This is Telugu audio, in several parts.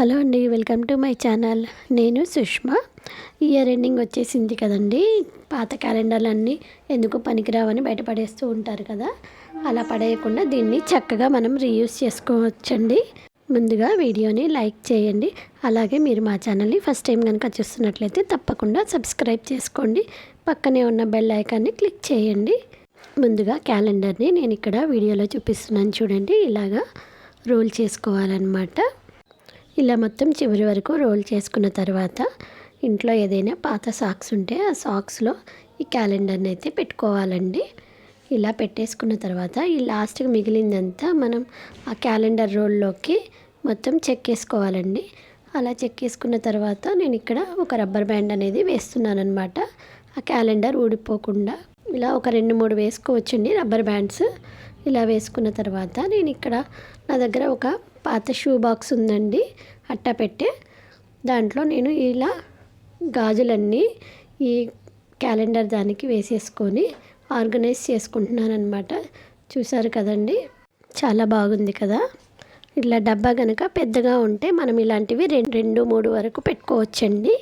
హలో అండి, వెల్కమ్ టు మై ఛానల్. నేను సుష్మా. ఇయర్ ఎండింగ్ వచ్చేసింది కదండి. పాత క్యాలెండర్లన్నీ ఎందుకు పనికిరావని బయట పడేస్తూ ఉంటారు కదా. అలా పడేయకుండా దీన్ని చక్కగా మనం రీయూస్ చేసుకోవచ్చండి. ముందుగా వీడియోని లైక్ చేయండి. అలాగే మీరు మా ఛానల్ని ఫస్ట్ టైం కనుక చూస్తున్నట్లయితే తప్పకుండా సబ్స్క్రైబ్ చేసుకోండి. పక్కనే ఉన్న బెల్ ఐకాన్ని క్లిక్ చేయండి. ముందుగా క్యాలెండర్ని నేను ఇక్కడ వీడియోలో చూపిస్తున్నాను చూడండి. ఇలాగా రోల్ చేసుకోవాలన్నమాట. ఇలా మొత్తం చివరి వరకు రోల్ చేసుకున్న తర్వాత ఇంట్లో ఏదైనా పాత సాక్స్ ఉంటే ఆ సాక్స్లో ఈ క్యాలెండర్ని అయితే పెట్టుకోవాలండి. ఇలా పెట్టేసుకున్న తర్వాత ఈ లాస్ట్కి మిగిలిందంతా మనం ఆ క్యాలెండర్ రోల్లోకి మొత్తం చెక్కేసుకోవాలండి. అలా చెక్కేసుకున్న తర్వాత నేను ఇక్కడ ఒక రబ్బర్ బ్యాండ్ అనేది వేస్తున్నాను అనమాట. ఆ క్యాలెండర్ ఊడిపోకుండా ఇలా ఒక 2-3 వేసుకోవచ్చండి రబ్బర్ బ్యాండ్స్. ఇలా వేసుకున్న తర్వాత నేను ఇక్కడ నా దగ్గర ఒక పాత షూ బాక్స్ ఉందండి, అట్టా పెట్టే దాంట్లో నేను ఇలా గాజులన్నీ ఈ క్యాలెండర్ దానికి వేసేసుకొని ఆర్గనైజ్ చేసుకుంటున్నాను అనమాట. చూసారు కదండి, చాలా బాగుంది కదా. ఇట్లా డబ్బా కనుక పెద్దగా ఉంటే మనం ఇలాంటివి 2-3 వరకు పెట్టుకోవచ్చండి.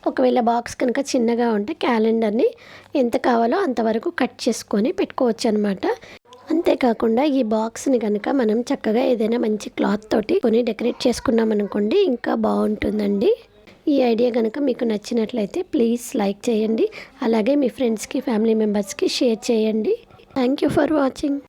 ఒకవేళ బాక్స్ కనుక చిన్నగా ఉంటే క్యాలెండర్ని ఎంత కావాలో అంతవరకు కట్ చేసుకొని పెట్టుకోవచ్చు అనమాట. అంతేకాకుండా ఈ బాక్స్ని కనుక మనం చక్కగా ఏదైనా మంచి క్లాత్ తోటి డెకరేట్ చేసుకున్నాం అనుకోండి, ఇంకా బాగుంటుందండి. ఈ ఐడియా కనుక మీకు నచ్చినట్లయితే ప్లీజ్ లైక్ చేయండి. అలాగే మీ ఫ్రెండ్స్కి, ఫ్యామిలీ మెంబర్స్కి షేర్ చేయండి. Thank you for watching.